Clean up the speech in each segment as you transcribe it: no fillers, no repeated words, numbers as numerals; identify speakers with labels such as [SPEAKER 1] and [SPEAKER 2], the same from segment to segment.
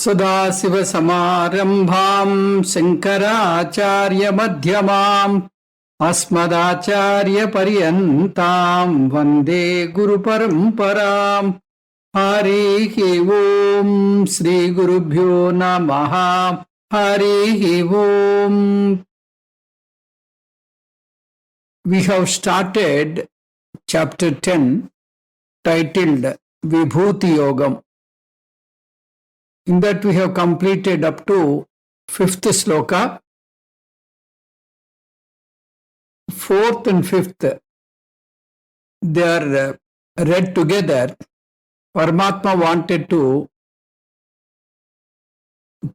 [SPEAKER 1] सदाशिवसमारम्भां शङ्कराचार्यमध्यमाम् अस्मदाचार्यपर्यन्तां वन्दे गुरुपरम्पराम्। हरिः ओम् श्रीगुरुभ्यो नमः। हरिः ओम्. We have started chapter 10 titled Vibhuti Yogam. In that we have completed up to 5th sloka. 4th and 5th, they are read together. Paramatma wanted to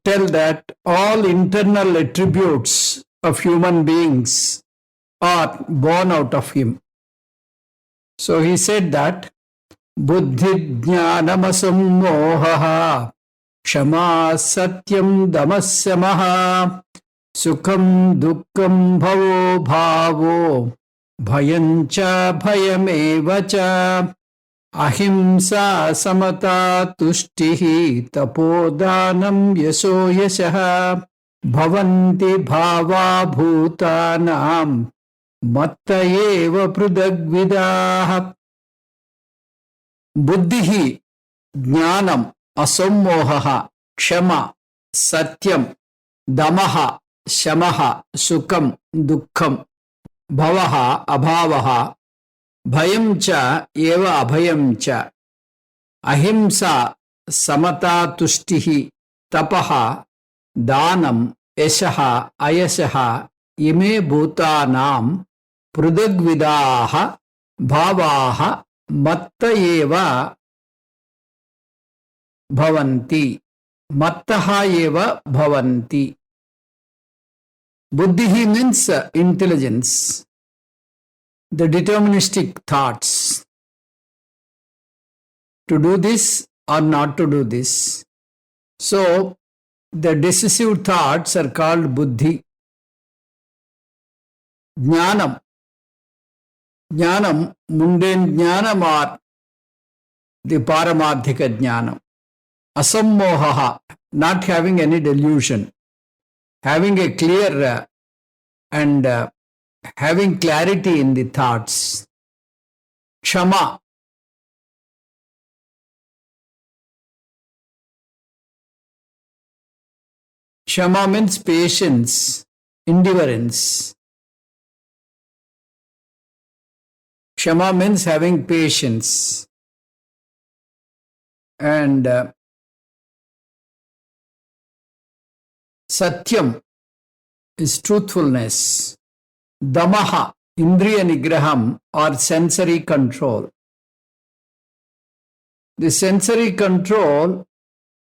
[SPEAKER 1] tell that all internal attributes of human beings are born out of him. So he said that Buddhi Jnanamasam Mohaha Kshama Satyam Damasyamaha Sukham Dukkam Bhavo Bhavo Bhayancha Bhayamevacha Ahimsa Samata Tushtihi Tapodanam Yaso Yashaha Bhavanti Bhava Bhutanam Matta Eva Prudagvidaha. Buddhihi Jnanam Asammohaha Kshama Satyam Damaha Shamaha Sukam Dukkham Bhavaha Abhavaha Bhayamcha Eva Abhayamcha Ahimsa Samata Tushtihi Tapaha Danam Yashaha Ayashaha Ime Bhutanam Prudagvidaha Bhavaha Matta Eva Bhavanti. Mattaha eva bhavanti. Buddhihi means intelligence, the deterministic thoughts, to do this or not to do this. So, the decisive thoughts are called buddhi. Jnanam. Jnanam, mundane jnanam or the paramadhika jnanam. Asammohaha, not having any delusion, having a clear and having clarity in the thoughts. Kshama, Kshama means patience, endurance. Kshama means having patience. And Satyam is truthfulness. Damaha, Indriya Nigraham or sensory control. The sensory control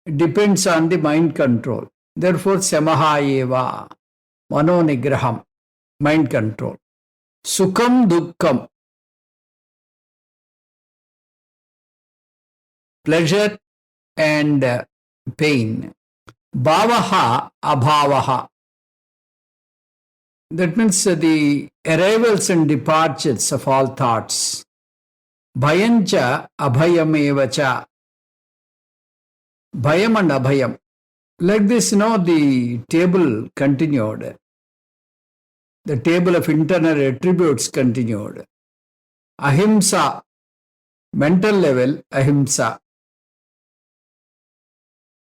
[SPEAKER 1] depends on the mind control. Therefore, Samaha eva, Mano Nigraham, mind control. Sukham Dukkham, pleasure and pain. Bhavaha abhavaha. That means the arrivals and departures of all thoughts. Bhayancha abhayamevacha. Bhayam and abhayam. Like this, the table continued. The table of internal attributes continued. Ahimsa, mental level, ahimsa.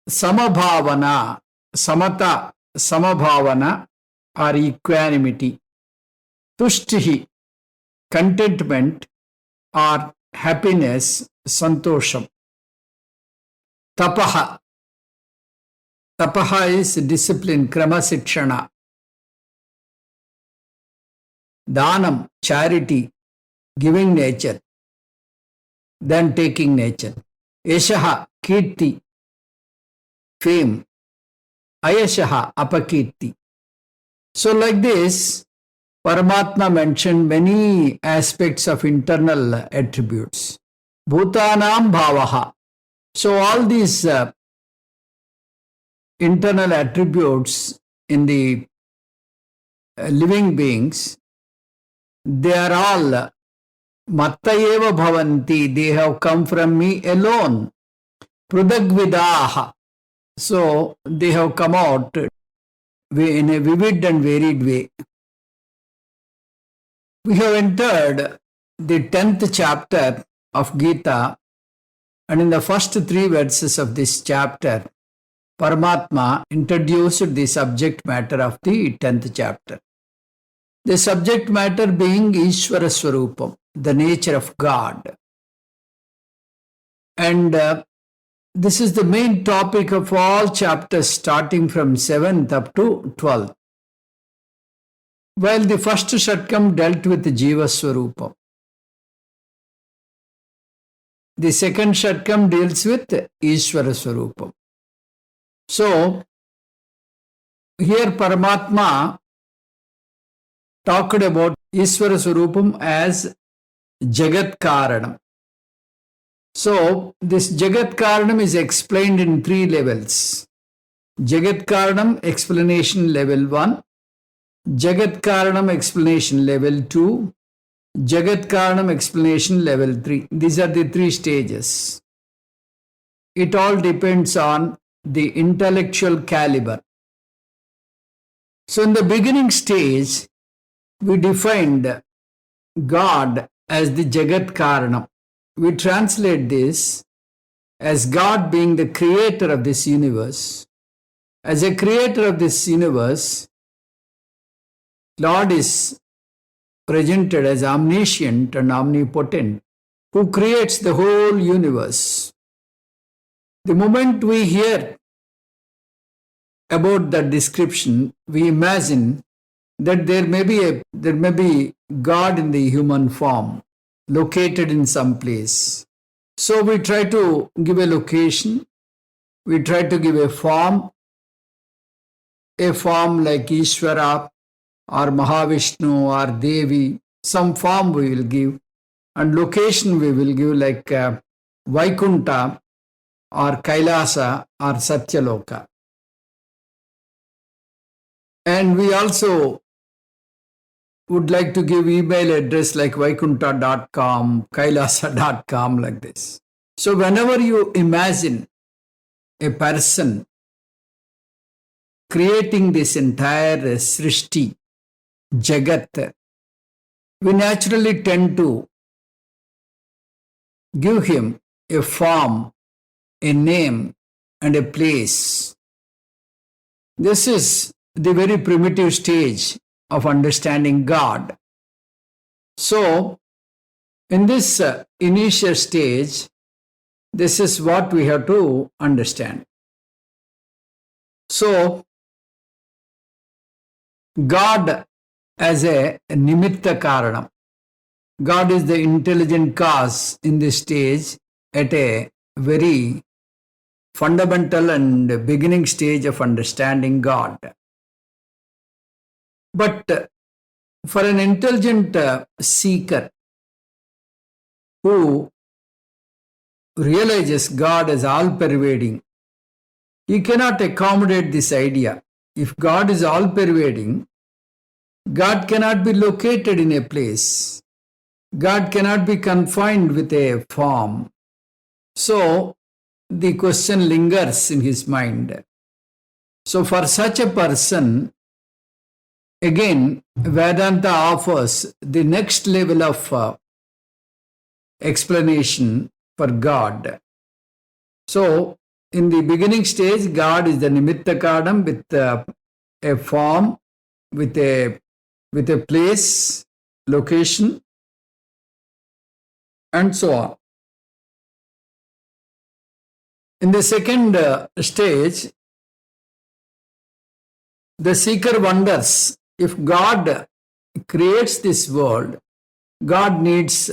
[SPEAKER 1] Samabhavana, samata, samabhavana or equanimity. Tushtihi, contentment or happiness, santosham. Tapaha, tapaha is discipline, kramasitshana. Danam, charity, giving nature, then taking nature. Yeshaha, kirti, fame. Ayashaha, apakirti. So like this, Paramatma mentioned many aspects of internal attributes. Bhutanam bhavaha. So all these internal attributes in the living beings, they are all mattayeva bhavanti, they have come from me alone. Prudagvidaha. So they have come out in a vivid and varied way. We have entered the 10th chapter of Gita, and in the first 3 verses of this chapter, Paramatma introduced the subject matter of the 10th chapter. The subject matter being Ishvara Swarupam, the nature of God. And this is the main topic of all chapters starting from 7th up to 12th. While the first Shatkam dealt with Jiva Swarupam, the second Shatkam deals with Ishvara Swarupam. So, here Paramatma talked about Ishvara Swarupam as Jagat Karanam. So, this Jagat Karanam is explained in 3 levels. Jagat Karanam explanation level 1, Jagat Karanam explanation level 2, Jagat Karanam explanation level 3. These are the 3 stages. It all depends on the intellectual caliber. So in the beginning stage, we defined God as the Jagat Karanam. We translate this as God being the creator of this universe. As a creator of this universe, Lord is presented as omniscient and omnipotent, who creates the whole universe. The moment we hear about that description, we imagine that there may be God in the human form, located in some place. So we try to give a location, we try to give a form like Ishvara or Mahavishnu or Devi, some form we will give, and location we will give like Vaikunta or Kailasa or Satyaloka. And we also would like to give email address like vaikunta.com, kailasa.com, like this. So whenever you imagine a person creating this entire Srishti, Jagat, we naturally tend to give him a form, a name, and a place. This is the very primitive stage of understanding God. So, in this initial stage, this is what we have to understand. So, God as a Nimitta Karanam. God is the intelligent cause in this stage at a very fundamental and beginning stage of understanding God. But for an intelligent seeker who realizes God as all-pervading, he cannot accommodate this idea. If God is all-pervading, God cannot be located in a place. God cannot be confined with a form. So, the question lingers in his mind. So, for such a person, again, Vedanta offers the next level of explanation for God. So, in the beginning stage, God is the Nimitta Karanam with a form, with a place, location, and so on. In the second stage, the seeker wonders, if God creates this world, God needs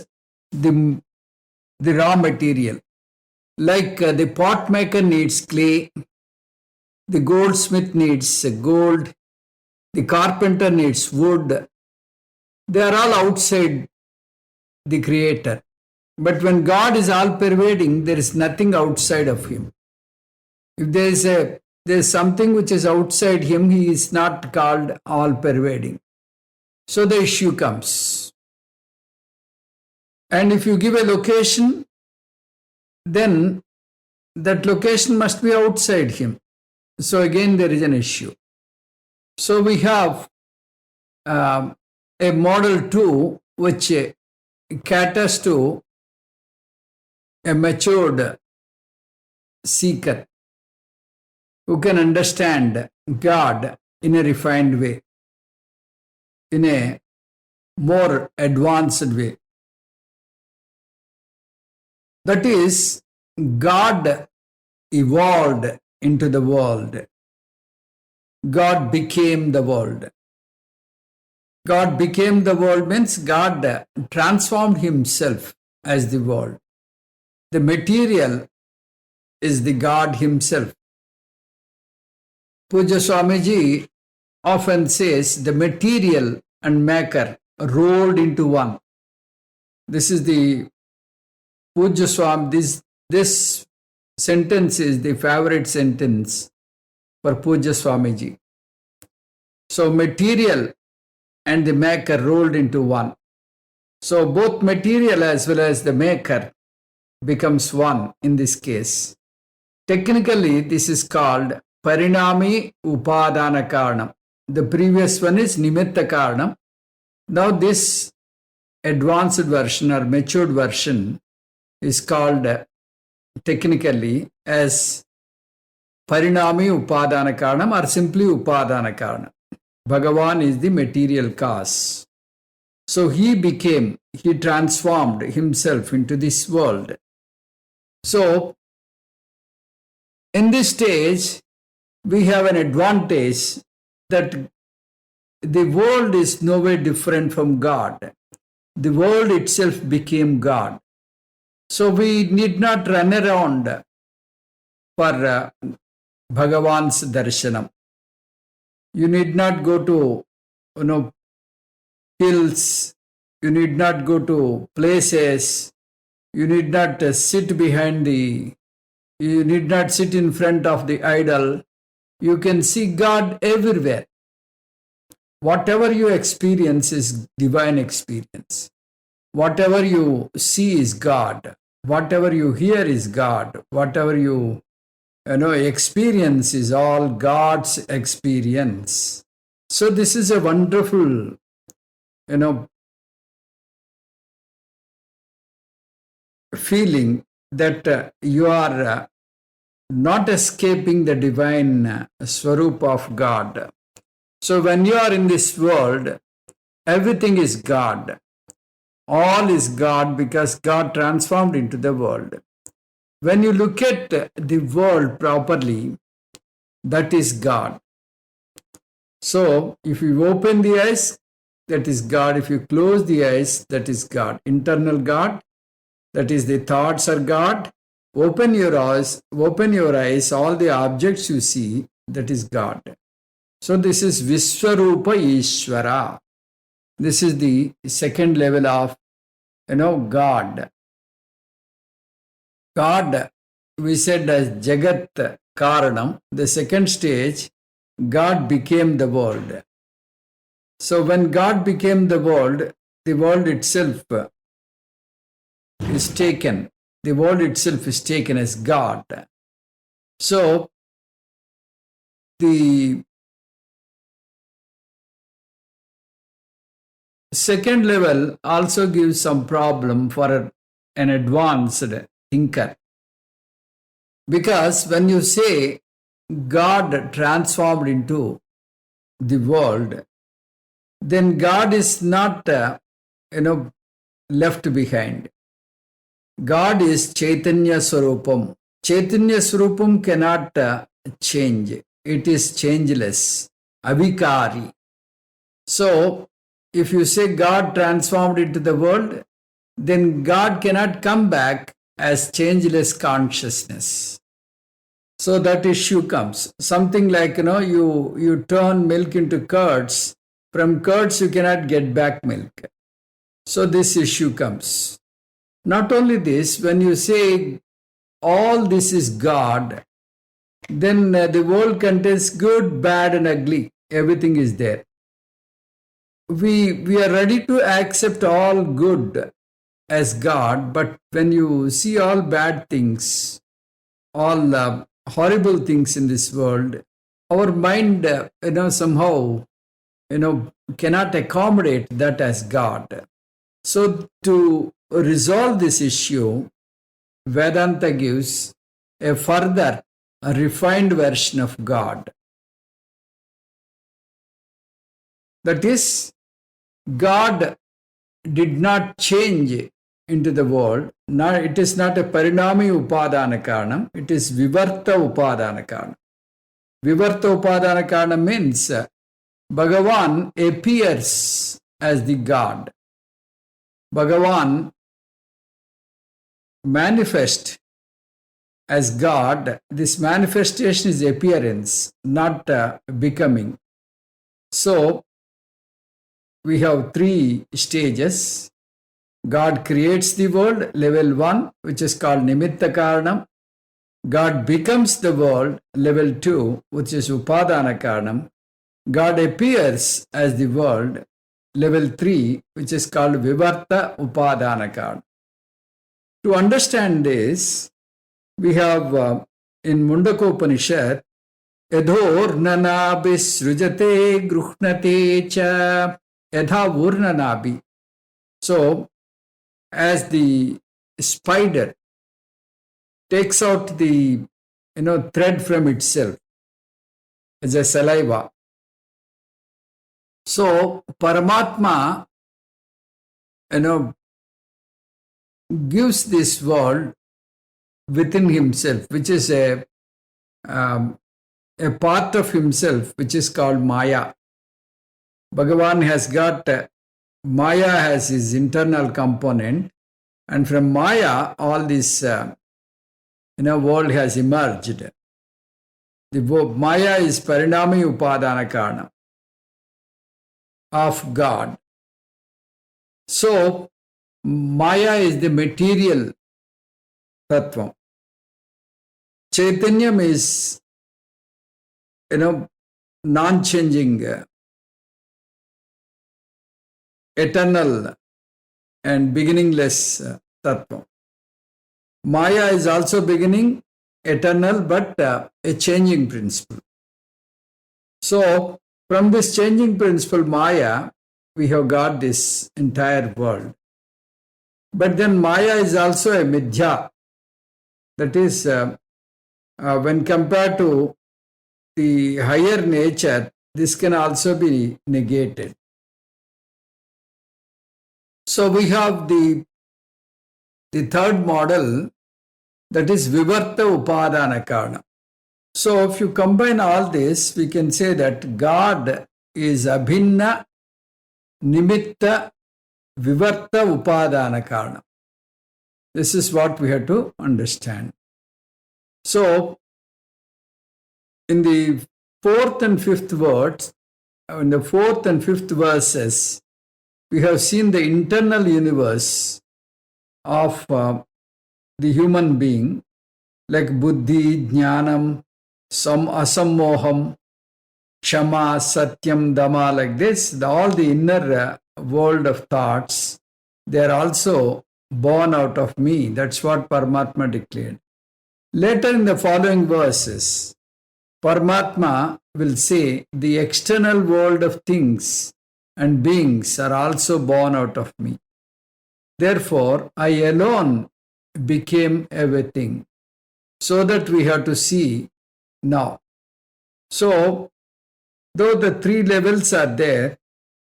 [SPEAKER 1] the raw material. Like the pot maker needs clay, the goldsmith needs gold, the carpenter needs wood. They are all outside the Creator. But when God is all-pervading, there is nothing outside of Him. If there is something which is outside Him, He is not called all-pervading. So the issue comes. And if you give a location, then that location must be outside Him. So again, there is an issue. So we have a model 2 which caters to a matured seeker who can understand God in a refined way, in a more advanced way. That is, God evolved into the world. God became the world. God became the world means God transformed himself as the world. The material is the God himself. Puja Swamiji often says the material and maker rolled into one. This is the Puja Swami, this sentence is the favorite sentence for Puja Swamiji. So material and the maker rolled into one. So both material as well as the maker becomes one in this case. Technically, this is called Parinami Upadana Karanam. The previous one is Nimitta Karanam. Now this advanced version or matured version is called technically as Parinami Upadana Karanam or simply Upadana Karanam. Bhagavan is the material cause. So he transformed himself into this world. So in this stage, we have an advantage that the world is no way different from God. The world itself became God. So we need not run around for Bhagavan's darshanam. You need not go to hills. You need not go to places. You need not sit you need not sit in front of the idol. You can see God everywhere. Whatever you experience is divine experience. Whatever you see is God. Whatever you hear is God. Whatever you experience is all God's experience. So this is a wonderful, feeling that you are not escaping the divine Swarup of God. So when you are in this world, everything is God. All is God because God transformed into the world. When you look at the world properly, that is God. So if you open the eyes, that is God. If you close the eyes, that is God. Internal God, that is the thoughts are God. Open your eyes, all the objects you see, that is God. So this is Vishwarupa Ishvara. This is the second level of, God. God, we said as Jagat Karanam. The second stage, God became the world. So when God became the world itself is taken. The world itself is taken as God. So the second level also gives some problem for an advanced thinker. Because when you say God transformed into the world, then God is not, left behind. God is Chaitanya Swarupam. Chaitanya Swarupam cannot change. It is changeless, avikari. So, if you say God transformed into the world, then God cannot come back as changeless consciousness. So that issue comes. Something like, you turn milk into curds. From curds, you cannot get back milk. So this issue comes. Not only this, when you say all this is God, then the world contains good, bad, and ugly. Everything is there. We are ready to accept all good as God, but when you see all bad things, all horrible things in this world, our mind, somehow, cannot accommodate that as God. So to resolve this issue, Vedanta gives a further, a refined version of God. That is, God did not change into the world. It is not a parinami upadana karanam, it is vivarta upadana karanam. Vivarta upadana karanam means Bhagavan appears as the God. Bhagavan manifests as God. This manifestation is appearance, not becoming. So, we have three stages. God creates the world, level 1, which is called Nimitta Karanam. God becomes the world, level 2, which is Upadana Karanam. God appears as the world, level 3, which is called Vivarta Upadana Karanam. To understand this, we have in Mundakopanishad, Yadhor nanabi srujate gruhnate cha yadha vurnanabi. So, as the spider takes out the thread from itself as a saliva, so Paramatma gives this world within himself, which is a part of himself, which is called Maya. Bhagavan has got Maya has his internal component, and from Maya, all this world has emerged. The Maya is Parinami Upadana Karana of God. So, Maya is the material Tattvam. Chaitanyam is, non-changing, eternal and beginningless Tattva. Maya is also beginning, eternal, but a changing principle. So, from this changing principle, Maya, we have got this entire world. But then Maya is also a midya. That is, when compared to the higher nature, this can also be negated. So we have the third model, that is Vivarta Upadana Karana. So if you combine all this, we can say that God is Abhinna Nimitta Vivarta Upadana Karana. This is what we have to understand. So, in the fourth and fifth words, in the fourth and fifth verses, we have seen the internal universe of the human being, like Buddhi, Jnanam, Asammoham, Kshama, Satyam, Dhamma, like this. All the inner world of thoughts, they are also born out of me. That's what Paramatma declared. Later in the following verses, Paramatma will say the external world of things and beings are also born out of me. Therefore, I alone became everything. So that we have to see now. So, though the three levels are there,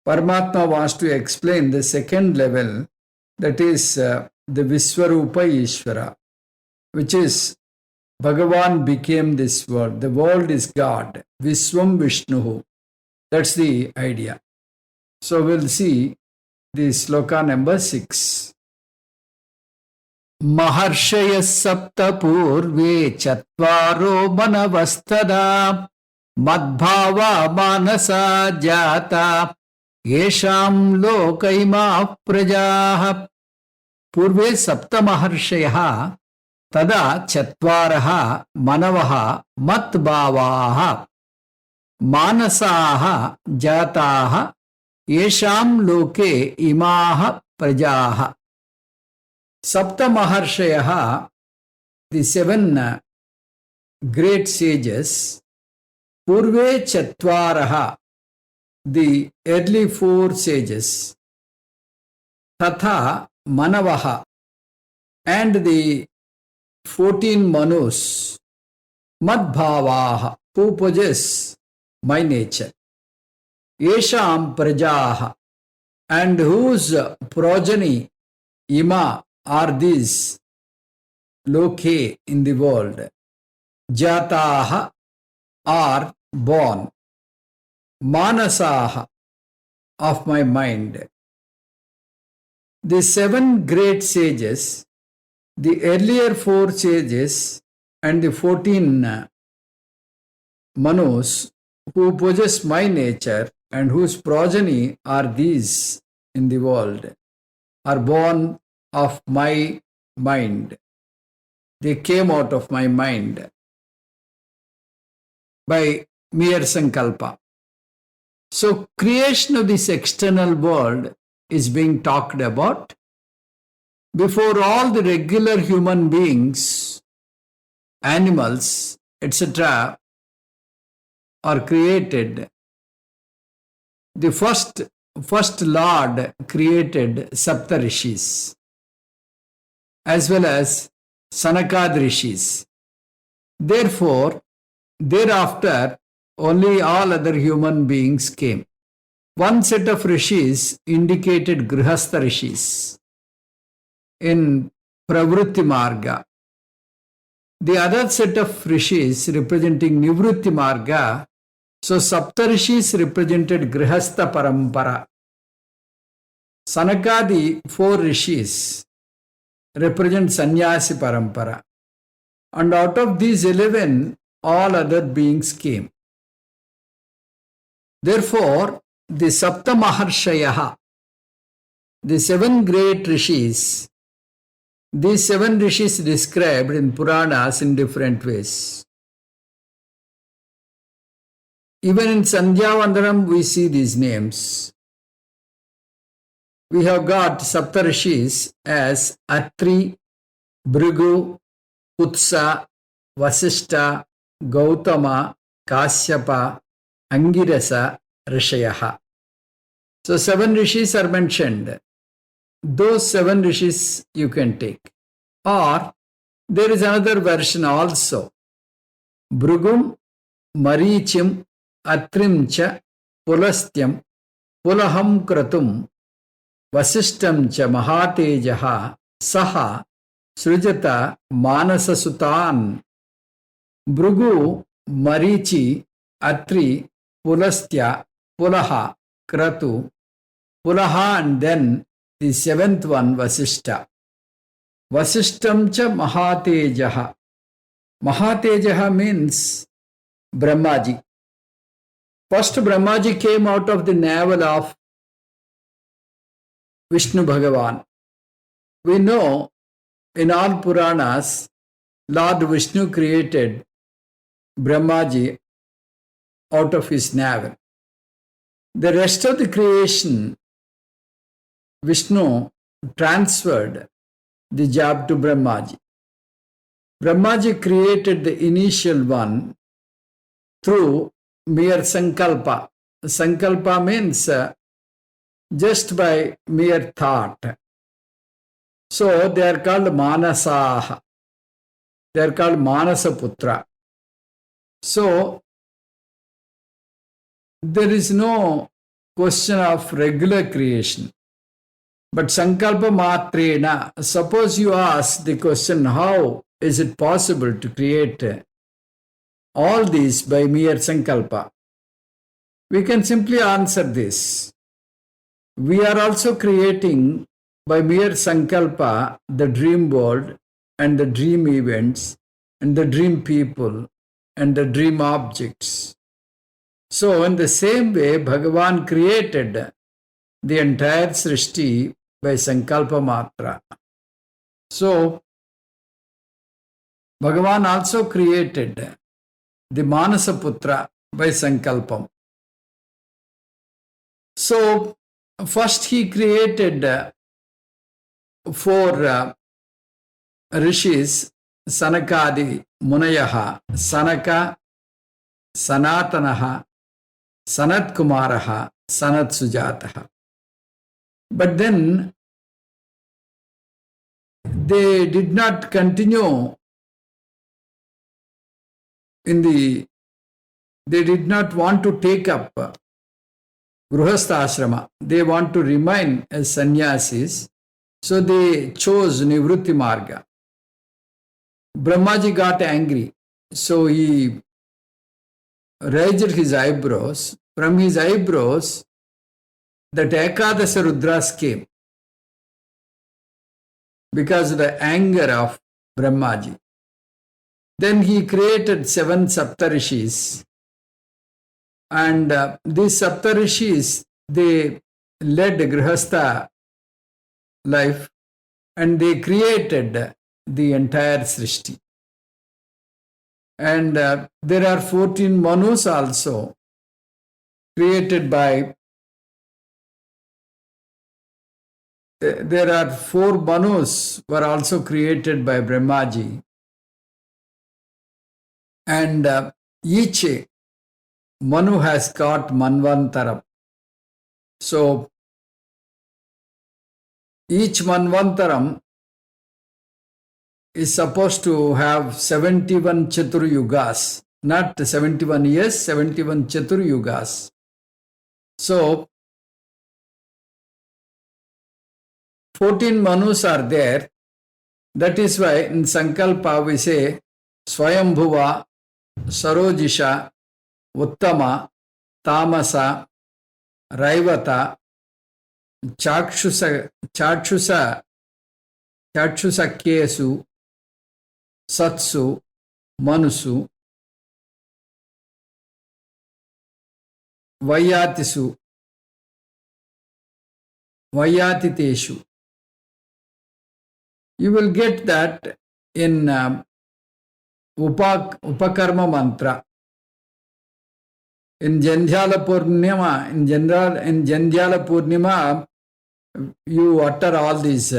[SPEAKER 1] Paramatma wants to explain the second level, that is the Viswarupa Ishvara, which is Bhagavan became this world. The world is God. Viswam Vishnuhu. That's the idea. So we'll see the sloka number 6. Maharshaya sapta purve chatvaro manavastada madbhava manasa jata yesham lokaima prajaha. Purve sapta maharshaya tada chatvaraha manavaha matbhavaha manasaha jataha yesham loke imaha prajaha. Sapta Maharshayaha, the 7 great sages, Purve Chatvaraha, the early 4 sages, Tatha Manavaha, and the 14 Manus, Madbhavaha, who possess my nature, Yesham Prajaha, and whose progeny Ima are these Loke in the world, Jataha are born, Manasaha of my mind. The 7 great sages, the earlier 4 sages, and the 14 Manus who possess my nature and whose progeny are these in the world, are born of my mind. They came out of my mind by mere sankalpa. So, creation of this external world is being talked about before all the regular human beings, animals, etc. are created. The first Lord created Saptarishis as well as Sanakad Rishis. Therefore, thereafter, only all other human beings came. One set of rishis indicated Grihastha rishis in Pravritti Marga. The other set of rishis representing Nivritti Marga. So Saptarishis represented Grihastha Parampara. Sanakadi 4 rishis represent Sannyasi Parampara. And out of these 11, all other beings came. Therefore, the Sapta Maharshayaha, the 7 great rishis, these 7 rishis described in Puranas in different ways. Even in Sandhyavandanam, we see these names. We have got Saptarishis as Atri, Bhrigu, Kutsa, Vasishta, Gautama, Kasyapa, Angirasa, Rishayaha. So 7 rishis are mentioned. Those 7 rishis you can take. Or there is another version also. Bhrugum, Marichim, Atrimcha, Pulastyam, Pulaham Kratum, Vasishtam cha Mahatejaha, Saha, Srijata, Manasa Sutan, Bhrugu, Marichi, Atri, Pulastya, Pulaha, Kratu, Pulaha, and then the 7th one, Vasishta. Vasishtam cha Mahatejaha. Mahatejaha means Brahmaji. First Brahmaji came out of the navel of Vishnu Bhagavan. We know in all Puranas, Lord Vishnu created Brahmaji out of his navel. The rest of the creation, Vishnu transferred the job to Brahmaji. Brahmaji created the initial one through mere sankalpa. Sankalpa means just by mere thought. So they are called Manasaha. They are called Manasaputra. So there is no question of regular creation. But Sankalpa Matrena, suppose you ask the question, how is it possible to create all these by mere Sankalpa? We can simply answer this. We are also creating by mere Sankalpa the dream world and the dream events and the dream people and the dream objects. So in the same way, Bhagavan created the entire Srishti by Sankalpa Matra. So Bhagavan also created the Manasaputra by Sankalpam. So first he created 4 rishis Sanakadi Munayaha, Sanaka, Sanatanaha, Sanat Kumaraha, Sanat Sujataha. But then they did not continue they did not want to take up Gruhastha ashrama. They want to remain as sannyasis. So they chose Nivrutti Marga. Brahmaji got angry. So he raised his eyebrows. From his eyebrows, that Ekadasa Rudras came because of the anger of Brahmaji. Then he created 7 Saptarishis. And these Saptarishis, they led Grihastha life and they created the entire Srishti. And there are 14 Manus also created by, there are 4 Manus were also created by Brahmaji. And each Manu has got Manvantaram. So each Manvantaram is supposed to have 71 Chaturyugas, not 71 years, 71 Chaturyugas. So 14 Manus are there. That is why in Sankalpa we say Swayambhuva, Sarojisha, Uttama, Tamasa, Raivata, Chakshusakyesu, Satsu, Manusu, Vayatisu, Vayatiteshu. You will get that in Upakarma mantra. In Jandhyala Purnima, in Jandhyala Purnima, you utter all these,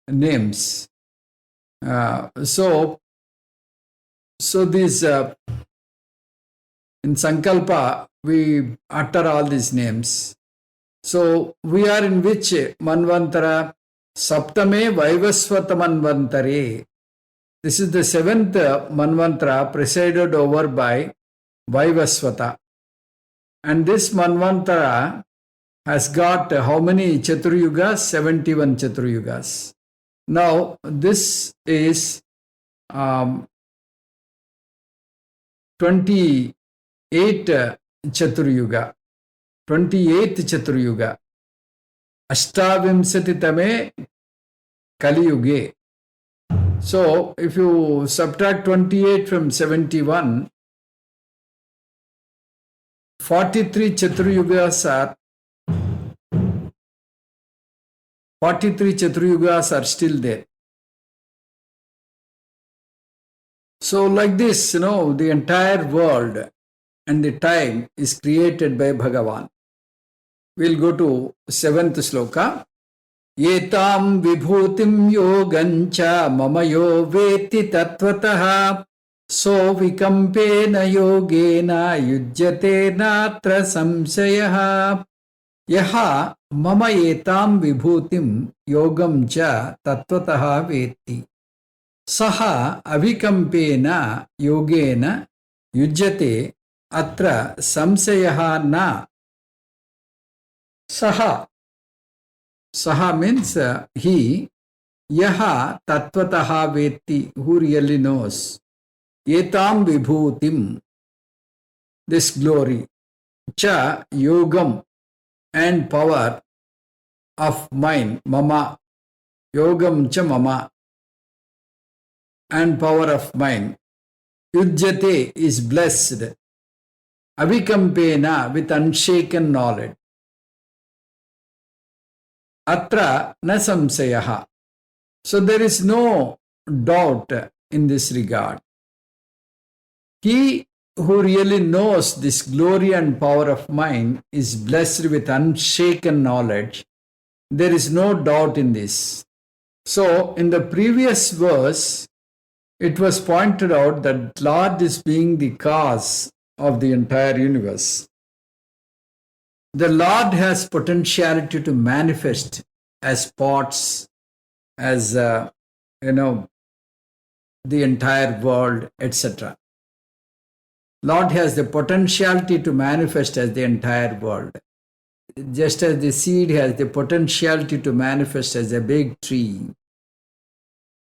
[SPEAKER 1] names. So these, in Sankalpa, we utter all these names. So we are in which Manvantara? Saptame Vaivasvata Manvantare. This is the 7th Manvantara presided over by Vaivasvata. And this Manvantara has got how many Chaturyugas? 71 Chaturyugas. Now, this is 28 Chaturyuga. 28th Chaturyuga. Ashtavimsatitame Kali Yuge. So, if you subtract 28 from 71, 43 Chaturyugas are still there. So, like this, the entire world and the time is created by Bhagavan. We'll go to 7th sloka. Yetam vibhutim yogancha mamayo veti tattvataha so vikampena yogena yujyate natra samsayaha yaha mama yetam vibhutim yogam cha tattvataha veti saha avikampena yogena yujyate atra samsayaha na. Saha means he, yaha tattvataha veti, who really knows. Yetam vibhutim, this glory. Cha yogam, and power of mine, mama. Yogam cha mama, and power of mine. Yujyate is blessed. Avikampena, with unshaken knowledge. Atra na samsayaha. So there is no doubt in this regard. He who really knows this glory and power of mine is blessed with unshaken knowledge. There is no doubt in this. So in the previous verse, it was pointed out that Lord is being the cause of the entire universe. The Lord has potentiality to manifest as pots, as the entire world, etc. Lord has the potentiality to manifest as the entire world. Just as the seed has the potentiality to manifest as a big tree,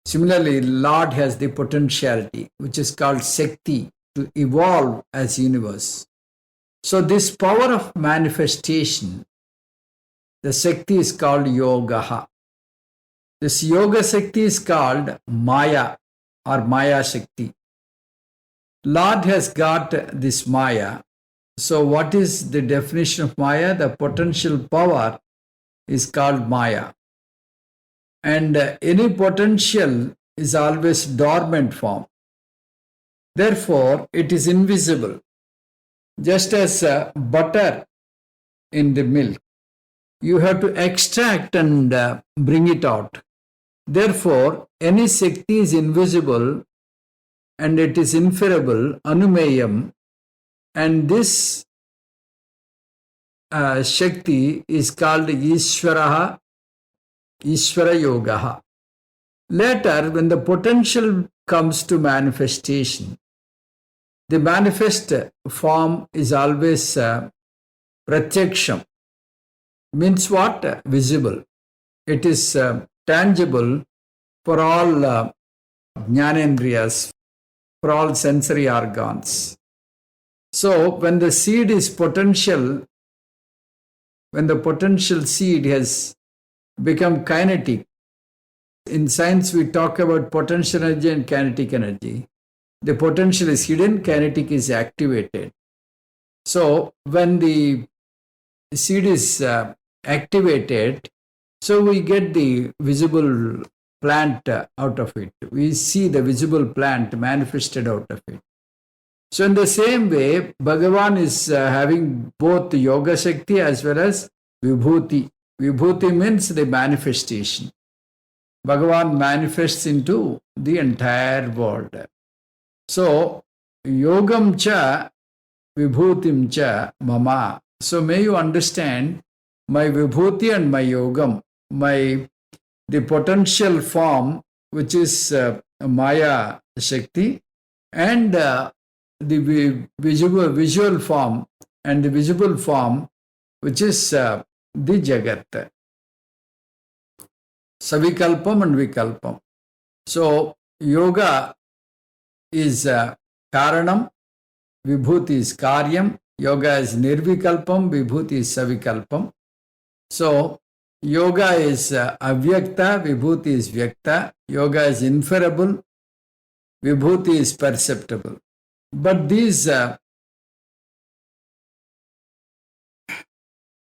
[SPEAKER 1] similarly, Lord has the potentiality, which is called Shakti, to evolve as universe. So this power of manifestation, the Shakti is called Yogah. This Yoga Shakti is called Maya or Maya Shakti. Lord has got this Maya. So what is the definition of Maya? The potential power is called Maya. And any potential is always dormant form. Therefore, it is invisible. Just as butter in the milk, you have to extract and bring it out. Therefore, any Shakti is invisible and it is inferable, anumeyam, and this Shakti is called Ishvara Yoga. Later, when the potential comes to manifestation, the manifest form is always pratyaksham. Means what? Visible. It is tangible for all jnanendriyas, for all sensory organs. So when the seed is potential, when the potential seed has become kinetic, in science we talk about potential energy and kinetic energy. The potential is hidden, kinetic is activated. So when the seed is activated, so we get the visible plant out of it. We see the visible plant manifested out of it. So in the same way, Bhagavan is having both Yoga Shakti as well as Vibhuti. Vibhuti means the manifestation. Bhagavan manifests into the entire world. So, Yogam cha Vibhutim cha mama. So may you understand my Vibhuti and my Yogam, the potential form which is Maya Shakti, and the visual form and the visible form which is the Jagat. Savikalpam and Vikalpam. So Yoga is Karanam, Vibhuti is Karyam, Yoga is Nirvikalpam, Vibhuti is Savikalpam. So Yoga is Avyakta, Vibhuti is Vyakta, Yoga is inferable, Vibhuti is perceptible. But these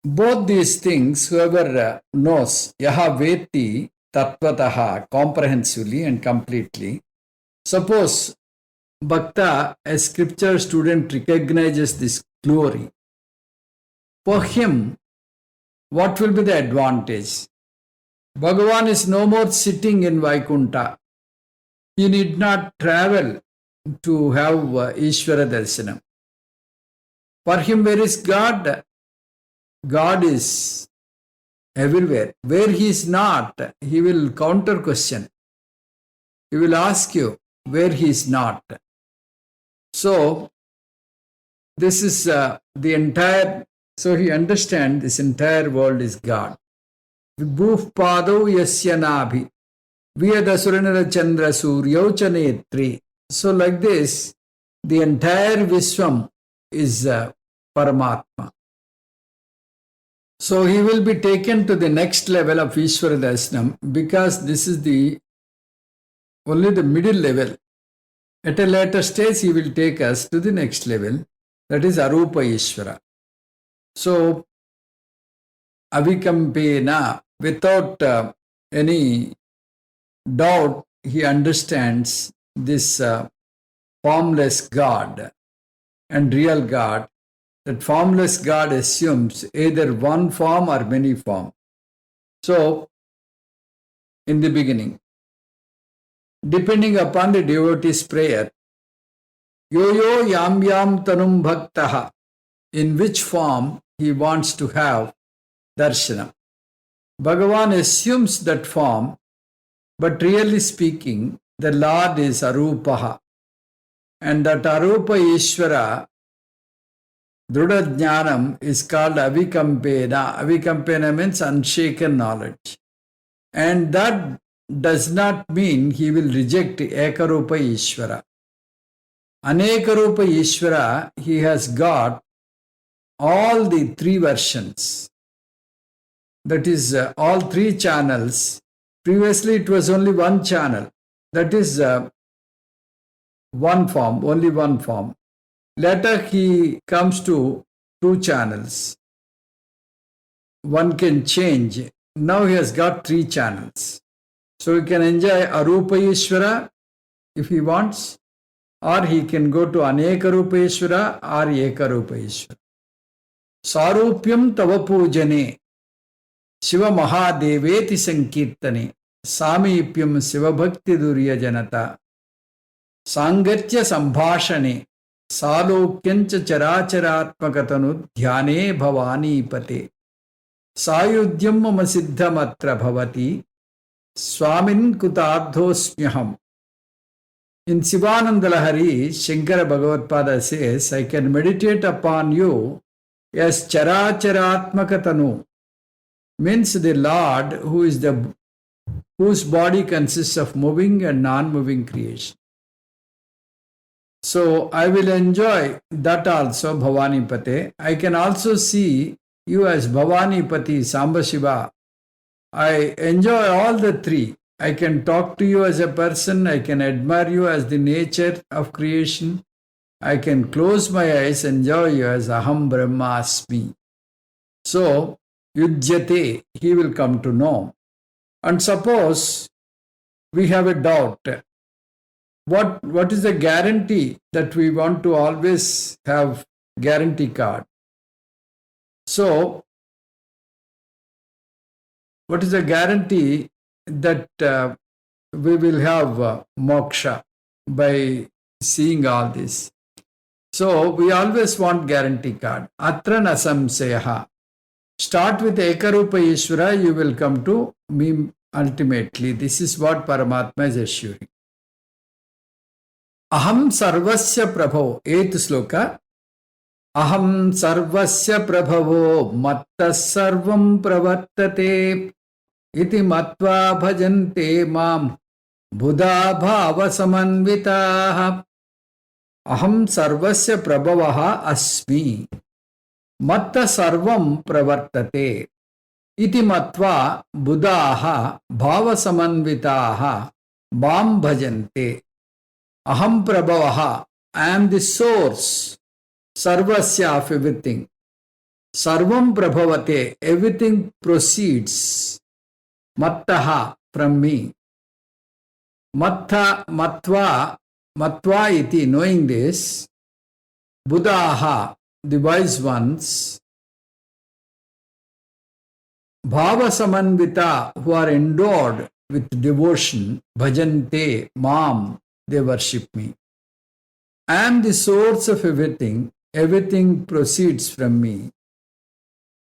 [SPEAKER 1] both these things, whoever knows, Yaha Veti Tattvataha, comprehensively and completely. Suppose Bhakta, a scripture student, recognizes this glory. For him, what will be the advantage? Bhagavan is no more sitting in Vaikunta. He need not travel to have Ishvara Darshanam. For him, where is God? God is everywhere. Where he is not, he will counter question. He will ask you where he is not. So, this is the entire, so he understands this entire world is God. Vibhuv pado yasya nabhi, viyadasuranara chandra suryo chanetri. So like this, the entire Vishwam is Paramatma. So he will be taken to the next level of Ishvara Darshanam because this is only the middle level. At a later stage, he will take us to the next level, that is Arupa Ishvara. So, Avikampena, without any doubt, he understands this formless God and real God. That formless God assumes either one form or many forms. So, in the beginning, depending upon the devotee's prayer. Yo yo yam yam tanum bhaktaha, in which form he wants to have darshanam. Bhagavan assumes that form, but really speaking, the Lord is Arupaha. And that Arupa Ishvara, Druda Jnanam, is called Avikampena. Avikampena means unshaken knowledge. And that does not mean he will reject Ekarupa Ishvara. Anekarupa Ishvara, he has got all the three versions. That is, all three channels. Previously, it was only one channel. That is one form, only one form. Later, he comes to two channels. One can change. Now he has got three channels. So he can enjoy Arupa Ishvara if he wants, or he can go to Anekarupa Ishvara or Ekarupa Ishvara. Sarupyam tava pujane Shiva Mahadeveti Sankirtane Samipyam Shiva Bhakti Durya Janata Sangatya Sambhashane Salokyancha Characharatmakatanu Dhyane Bhavani Pate Sayudyam Mama Siddhamatra Bhavati Swamin Kutardhosmyaham. In Sivananda Lahari, Shankara Bhagavad says, I can meditate upon you as Characharatmakatanu, means the Lord whose body consists of moving and non-moving creation. So I will enjoy that also, Bhavani Pate. I can also see you as Bhavani Pati, Samba Shiva. I enjoy all the three. I can talk to you as a person. I can admire you as the nature of creation. I can close my eyes and enjoy you as Aham Brahmasmi. So, Yujyate, he will come to know. And suppose we have a doubt. What is the guarantee that we want to always have guarantee card? So, what is the guarantee that we will have moksha by seeing all this? So, we always want guarantee card. Atra nasamseyaha. Start with Ekarupa Ishvara, you will come to me ultimately. This is what Paramatma is assuring. Aham sarvasya prabhavo. 8th sloka. Aham sarvasya prabhavo matta sarvam pravartate iti matva bhajante mam buddha bhava samanvitaha. Aham sarvasya prabhavaha asmi matta sarvam pravartate iti matva buddhaha bhava samanvitaha mam bhajante. Aham prabhavaha, I am the source, sarvasya of everything. Sarvam prabhavate, everything proceeds. Mattaha, from me. Matva iti, knowing this. Buddhaha, the wise ones. Bhava samanvita, who are endowed with devotion. Bhajante, mam, they worship me. I am the source of everything. Everything proceeds from me.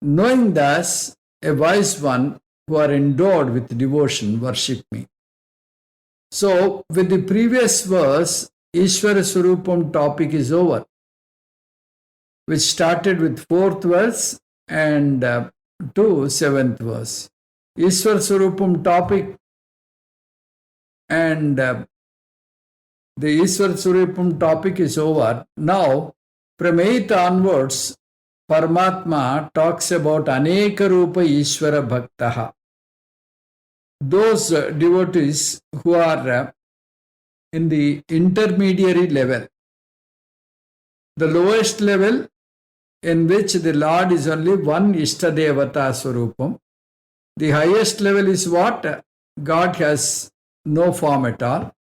[SPEAKER 1] Knowing thus, a wise one who are endowed with devotion worship me. So, with the previous verse, Ishvara Swarupam topic is over, which started with 4th verse and to 7th verse. Ishvara Swarupam topic and the Ishvara Swarupam topic is over. Now, from 8th onwards, Paramatma talks about Aneka Rupa Ishvara Bhaktaha. Those devotees who are in the intermediary level, the lowest level in which the Lord is only one Ishtadevata Swarupam. The highest level is what? God has no form at all.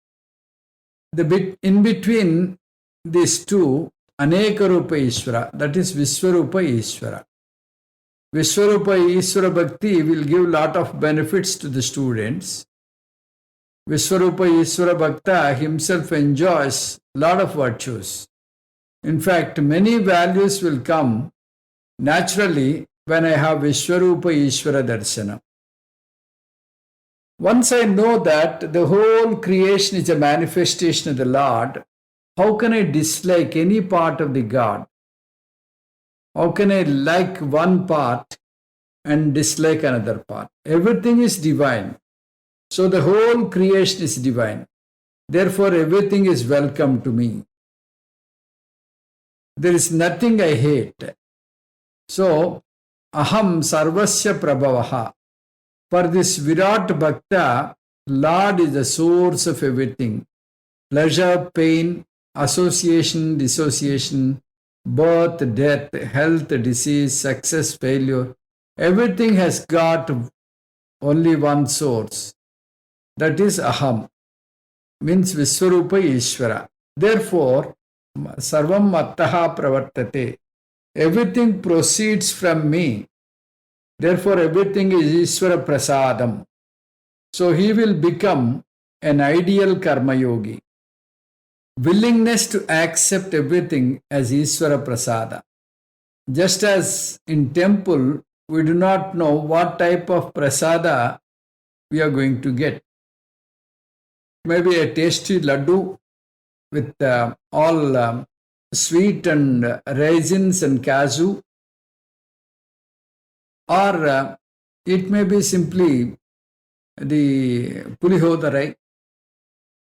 [SPEAKER 1] The bit in between these two, Aneka Rupa Ishvara, that is Vishwarupa Ishvara. Vishwarupa Ishvara Bhakti will give lot of benefits to the students. Vishwarupa Ishvara Bhakta himself enjoys a lot of virtues. In fact, many values will come naturally when I have Vishwarupa Ishvara Darshana. Once I know that the whole creation is a manifestation of the Lord, how can I dislike any part of the God? How can I like one part and dislike another part? Everything is divine. So the whole creation is divine. Therefore, everything is welcome to me. There is nothing I hate. So, aham sarvasya prabhavaha. For this Virat Bhakta, Lord is the source of everything. Pleasure, pain, association, dissociation, birth, death, health, disease, success, failure. Everything has got only one source. That is aham. Means Vishwarupa Ishvara. Therefore, sarvam mattaha pravartate. Everything proceeds from me. Therefore, everything is Ishvara prasadam. So he will become an ideal karma yogi. Willingness to accept everything as Ishvara prasada. Just as in temple, we do not know what type of prasada we are going to get. Maybe a tasty laddu with all sweet and raisins and cashew, or it may be simply the pulihodarai.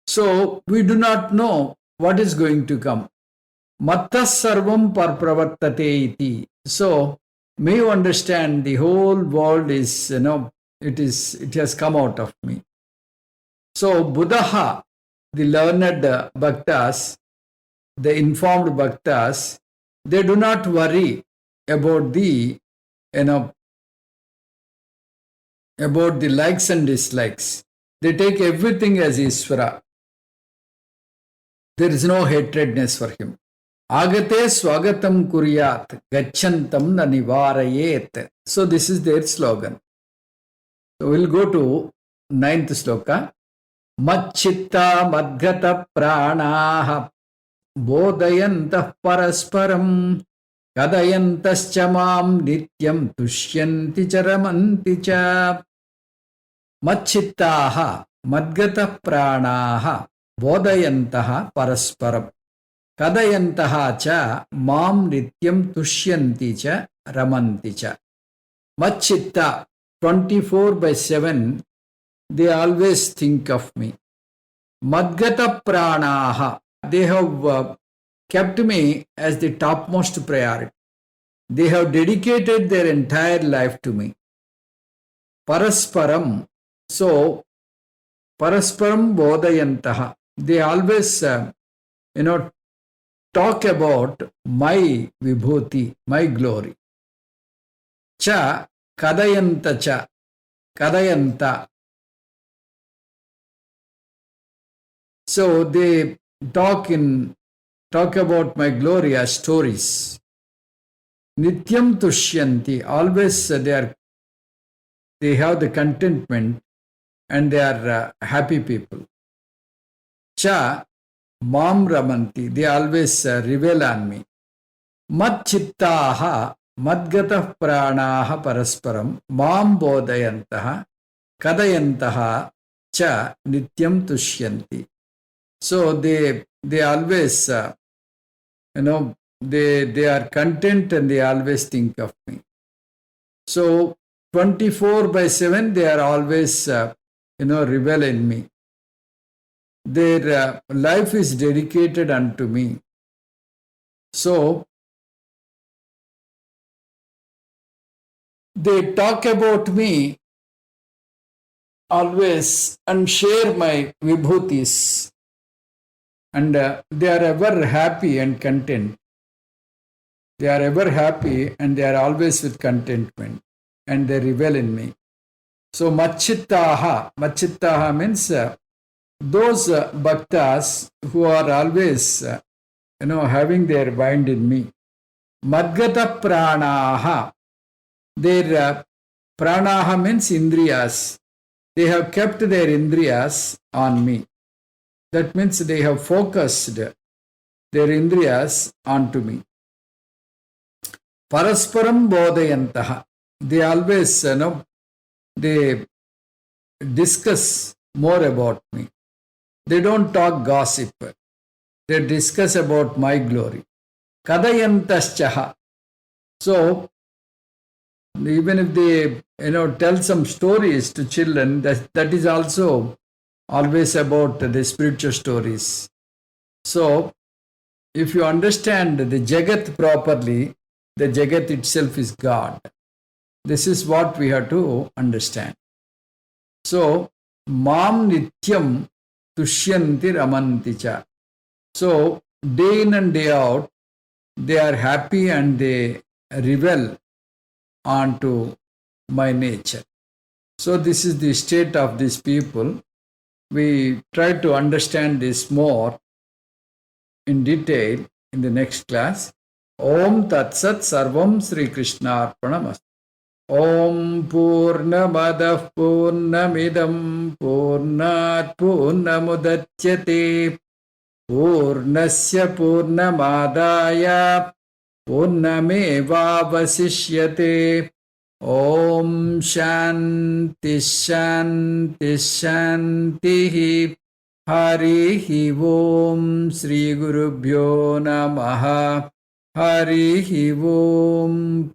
[SPEAKER 1] So we do not know what is going to come. Mattas sarvam parpravartate iti. So may you understand the whole world is, it has come out of me. So Buddha, the learned bhaktas, the informed bhaktas, they do not worry about the, about the likes and dislikes. They take everything as Ishvara. There is no hatredness for him. Agate swagatam kuryat, gachantam na nivarayet. So this is their slogan. So we'll go to 9th sloka. Machchitta madgata pranaha bodhayantah parasparam kadayantascha mam nityam tushyanti charamanti cha. Machchittaha madgata pranaha bodhayantaha parasparam kadayantaha cha mam nityam tushyanti cha ramanti cha. Machchitta 24/7, they always think of me. Madgata pranaha, they have kept me as the topmost priority. They have dedicated their entire life to me. Parasparam, so parasparam bodhayantaha, they always talk about my Vibhuti, my glory. Cha kadayanta cha, kadayanta. So they talk about my glory as stories. Nityam tushyanti, always they have the contentment and they are happy people. Cha mam ramanti, they always revel on me. Mat chittaha madgatah pranaha parasparam mam bodhayantaha kadayantaha cha nityam tushyanti. So they always, they are content and they always think of me. So 24/7, they are always, revel in me. Their life is dedicated unto me. So they talk about me always and share my vibhutis. And they are ever happy and content. They are ever happy and they are always with contentment. And they revel in me. So machittaha means those bhaktas who are always, having their mind in me. Madgata pranaha, their pranaha means indriyas. they have kept their indriyas on me. That means they have focused their indriyas onto me. Parasparam bodhayantaha. They always, they discuss more about me. They don't talk gossip. They discuss about my glory. Kadayantaschaha. So, even if they, tell some stories to children, that is also always about the spiritual stories. So, if you understand the Jagat properly, the Jagat itself is God. This is what we have to understand. So, Mam Nityam Tushyanti Ramanticha. So, day in and day out, they are happy and they revel onto my nature. So, this is the state of these people. We try to understand this more in detail in the next class. Om Tat Sat Sarvam Sri Krishna Arpanamastu. Om Purnamadah Purnamidam Purnat Purnamudachyate Purnasya Purnamadaya Purnamevavasishyate. Om Shanti Shanti Shanti. Harihi Om Sri Gurubhyo Namaha. Harihi Om.